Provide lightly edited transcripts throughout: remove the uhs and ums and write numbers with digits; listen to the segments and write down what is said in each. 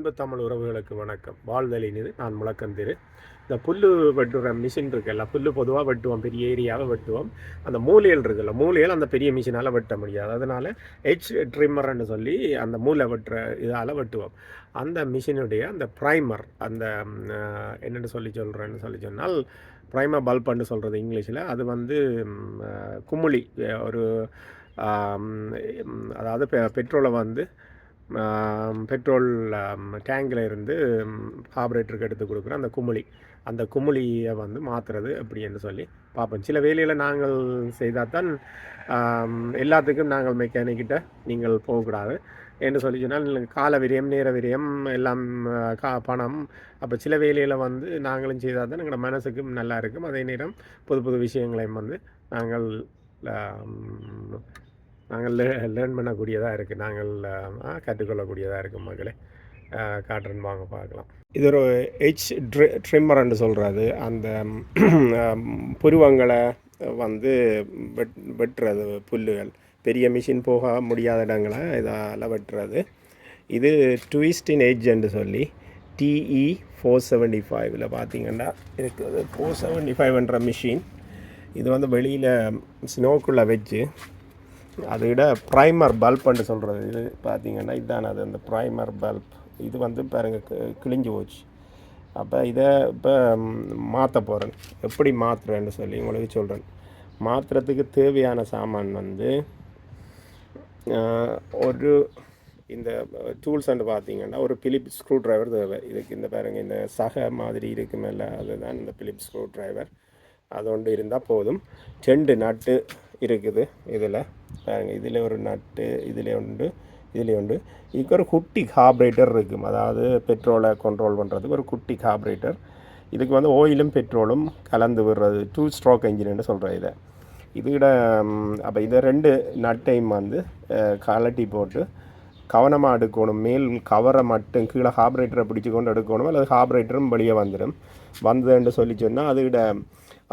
அன்பு தமிழ் உறவுகளுக்கு வணக்கம். வாழ்தலின் இது நான் முழக்கந்திரு. இந்த புல்லு வெட்டுற மிஷின் இருக்குல்ல, புல்லு பொதுவாக வெட்டுவோம், பெரிய ஏரியாவை வெட்டுவோம். அந்த மூலைகள் இருக்குல்ல, மூலைகள் அந்த பெரிய மிஷினால் வெட்ட முடியாது. அதனால் எட்ஜ் ட்ரிம்மர்ன்னு சொல்லி அந்த மூளை வெட்டுற இதால் வெட்டுவோம். அந்த மிஷினுடைய அந்த ப்ரைமர், அந்த என்னென்னு சொல்லி சொன்னால் ப்ரைமர் பல்புன்னு சொல்கிறது இங்கிலீஷில். அது வந்து குமிழி ஒரு அதாவது பெட்ரோலை வந்து பெட்ரோல் டேங்கில் இருந்து கார்பரேட்டருக்கு எடுத்து கொடுக்குற அந்த குமிழி, அந்த குமிழியை வந்து மாற்றுறது அப்படி என்று சொல்லி பார்ப்போம். சில வேலையில் நாங்கள் செய்தால் தான் எல்லாத்துக்கும் நாங்கள் மெக்கானிக்கிட்ட நீங்கள் போகக்கூடாது என்று சொல்லி சொன்னால் கால விரயம், நேர விரயம் எல்லாம் பணம். அப்போ சில வேலையில் வந்து நாங்களும் செய்தால் தான் எங்களோட மனசுக்கும் நல்லா இருக்கும். அதே நேரம் புது புது விஷயங்களையும் வந்து நாங்கள் லேர்ன் பண்ணக்கூடியதாக இருக்குது, நாங்கள் கற்றுக்கொள்ளக்கூடியதாக இருக்குது. மக்களே காட்டுறன் வாங்க பார்க்கலாம். இது ஒரு ட்ரிம்மர்ன்னு சொல்கிறது. அந்த புருவங்களை வந்து வெட்டுறது, புல்லுகள் பெரிய மிஷின் போக முடியாத இடங்களை இதால் வெட்டுறது. இது ட்விஸ்ட் இன் எட்ஜ்ன்னு சொல்லி TE 475 பார்த்தீங்கன்னா இருக்குது. 475 மிஷின். இது வந்து வெளியில் ஸ்னோக்குள்ளே வச்சு அதோட ப்ரைமர் பல்ப்னு சொல்கிறது. இது பார்த்திங்கன்னா இதுதான் அது, அந்த ப்ரைமர் பல்ப். இது வந்து பாருங்கள் கிழிஞ்சு போச்சு. அப்போ இதை இப்போ மாற்ற போகிறேன். எப்படி மாற்றுறேன்னு சொல்லி உங்களுக்கு சொல்கிறேன். மாற்றுறதுக்கு தேவையான சாமான் வந்து ஒரு இந்த டூல்ஸ்ன்னு பார்த்தீங்கன்னா ஒரு பிலிப் ஸ்க்ரூ ட்ரைவர் தேவை. இதுக்கு இந்த பாருங்கள், இந்த சக மாதிரி இருக்குமில்ல, அதுதான் இந்த பிலிப் ஸ்க்ரூ ட்ரைவர். அது ஒன்று இருந்தால் போதும். 2 நட்டு இருக்குது இதில் பாருங்கள். இதில் ஒரு நட்டு, இதில் உண்டு, இதில் உண்டு. இதுக்கு ஒரு குட்டி கார்பரேட்டர் இருக்கும், அதாவது பெட்ரோலை கண்ட்ரோல் பண்ணுறதுக்கு ஒரு குட்டி கார்பரேட்டர். இதுக்கு வந்து ஆயிலும் பெட்ரோலும் கலந்து விடுறது, 2 ஸ்ட்ரோக் என்ஜின்னு சொல்கிறேன் இதை. இதோட அப்போ இதை 2 நட்டையும் வந்து கலட்டி போட்டு கவனமாக எடுக்கணும். மேல் கவரை மட்டும் கீழே கார்பரேட்டரை பிடிச்சி கொண்டு எடுக்கணும், அல்லது கார்பரேட்டரும் வெளியே வந்துடும். வந்ததுன்னு சொல்லி சொன்னால் அதோட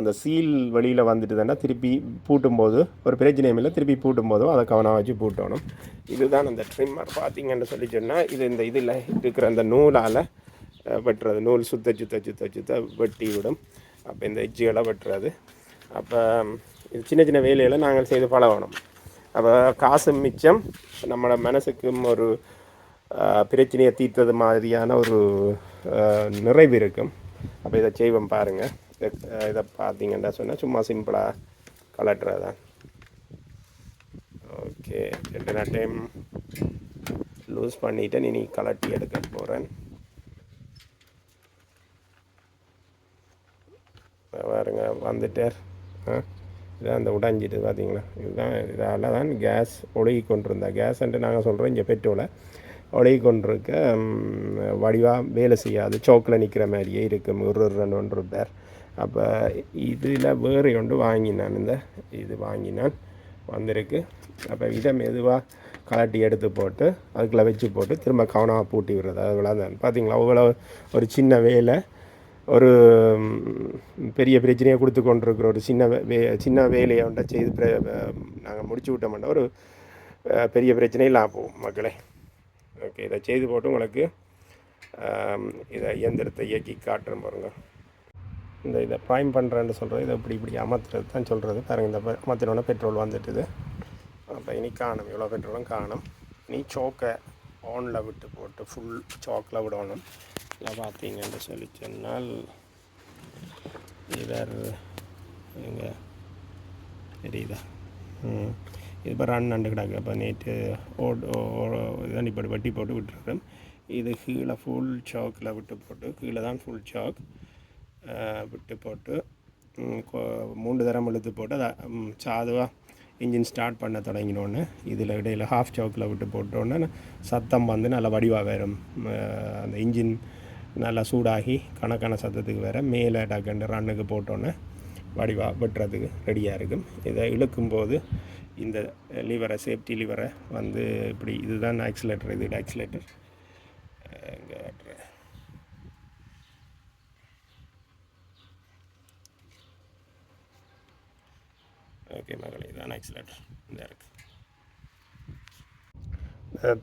அந்த சீல் வெளியில் வந்துட்டுதுன்னா திருப்பி பூட்டும்போது ஒரு பிரச்சனையும் இல்லை, திருப்பி பூட்டும்போதும் அதை கவனம் வச்சு பூட்டணும். இதுதான் அந்த ட்ரிம்மர். பார்த்திங்கன்னு சொல்லி சொன்னால் இது இந்த இதில் இருக்கிற அந்த நூலால் வெட்டுறது. நூல் சுத்த வெட்டி விடும். அப்போ இந்த எட்ஜுகளை வெட்டுறது. அப்போ இது சின்ன சின்ன வேலைகளை நாங்கள் செய்து பழகணும். அப்போ காசு மிச்சம், நம்மளோட மனசுக்கும் ஒரு பிரச்சனையை தீர்த்தது மாதிரியான ஒரு நிறைவு இருக்கும். அப்போ இதை செய்வோம் பாருங்கள். இதை பார்த்தீங்கன்னா சொன்னால் சும்மா சிம்பிளாக கலட்டுறதான். ஓகே, 2 டைம் லூஸ் பண்ணிவிட்டு இனி கலட்டி எடுக்க போகிறேன். பாருங்க வந்துட்டார். இதான் அந்த உடைஞ்சிட்டு பார்த்தீங்களா, இதுதான். இதால் தான் கேஸ் ஒழுகி கொண்டிருந்தா, கேஸ்ன்ட்டு நாங்கள் சொல்கிறோம் இங்கே பெட்ரோலை ஒழுகி கொண்டிருக்க வடிவாக வேலை செய்யாது, சோக்கில் நிற்கிற மாதிரியே இருக்கும். ஒரு பேர். அப்போ இதில் வேறு ஒன்று வாங்கினான், இந்த இது வாங்கினான் வந்திருக்கு. அப்போ இதை மெதுவாக கலட்டி எடுத்து போட்டு அதுக்குள்ளே வச்சு போட்டு திரும்ப கவனமாக பூட்டி விடுறது. அதுக்குள்ள தான் பார்த்தீங்களா, அவ்வளோ ஒரு சின்ன வேலை ஒரு பெரிய பிரச்சனையை கொடுத்து கொண்டிருக்கிற ஒரு சின்ன வேலையை ஒன்றை செய்து நாங்கள் முடிச்சு விட்டோம்னா ஒரு பெரிய பிரச்சனையில் போகும் மக்களே. ஓகே, இதை செய்து போட்டு உங்களுக்கு இதை இயந்திரத்தை இயக்கி காட்டுறேன் பாருங்க. இதை ப்ரைம் பண்ணுறேன்னு சொல்கிறது, இதை இப்படி அமர்த்துறது தான் சொல்கிறது. பாருங்கள், இந்த அமர்த்தினோட பெட்ரோல் வந்துட்டுது. அப்போ இனி காணும், இவ்வளோ பெட்ரோலும் காணும். நீ சோக்கை ஆனில் விட்டு போட்டு ஃபுல் சோக்கில் விடணும். இல்லை பார்த்தீங்கன்னு சொல்லி சொன்னால் இதர் எங்கே தெரியுதா, இது இப்போ ரன் கிடக்கு. அப்போ நேற்று இதான் இப்போ வெட்டி போட்டு விட்டுருக்கேன். இது கீழே ஃபுல் சாக்கில் விட்டு போட்டு, கீழே தான் ஃபுல் சாக் விட்டு போட்டு 3 தரம் இழுத்து போட்டு அதை சாதுவாக இன்ஜின் ஸ்டார்ட் பண்ண தொடங்கினோன்னு இதில் இடையில் ஹாஃப் சாக்கில் விட்டு போட்டோன்னே சத்தம் வந்து நல்லா வடிவாக வரும். அந்த இன்ஜின் நல்லா சூடாகி கணக்கான சத்தத்துக்கு வேறு மேலே டக்குண்டு ரன்னுக்கு போட்டோன்னே வடிவாக வெட்டுறதுக்கு ரெடியாக இருக்கும். இதை இழுக்கும்போது இந்த லிவரை, சேஃப்டி லிவரை வந்து இப்படி, இதுதான் ஆக்சிலேட்டர், இது ஆக்சிலேட்டர். இங்கே ஓகே மகளே, இதுதான் ஆக்சிலேட்டர் இந்த இருக்குது.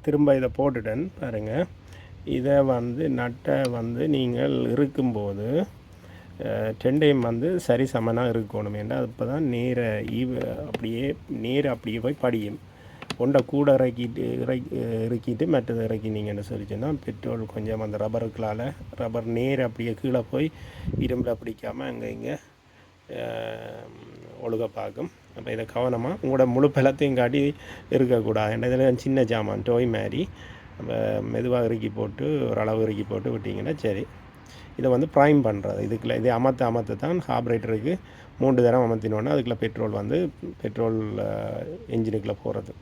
திரும்ப இதை போட்டுட்டேன் பாருங்கள். இதை வந்து நட்டை வந்து நீங்கள் இருக்கும்போது டெண்டையும் வந்து சரி சமனாக இருக்கணும். ஏன்னா அப்போ தான் நேர அப்படியே அப்படியே போய் படியும். ஒன்றை கூட இறக்கிட்டு மற்றதை இறக்கினீங்கன்னு சொல்லிச்சுன்னா பெட்ரோல் கொஞ்சம் அந்த ரப்பர் நேர் அப்படியே கீழே போய் இரும்பில் பிடிக்காமல் அங்கே இங்கே ஒழுக பார்க்கும். அப்போ இதை கவனமாக உங்களோட முழு பலத்தையும் காட்டி இருக்கக்கூடாது. ஏன்னா இதில் சின்ன ஜாமான் டோய் மாதிரி நம்ம மெதுவாக இறுக்கி போட்டு ஓரளவு இறுக்கி போட்டு விட்டிங்கன்னா சரி. இதை வந்து ப்ரைம் பண்ணுறது இதுக்குள்ள இதை அமர்த்த தான் கார்பரேட்டருக்கு 3 தரம் அமர்த்தினோன்னா அதுக்குள்ளே பெட்ரோல் என்ஜினுக்குள்ளே போகிறது.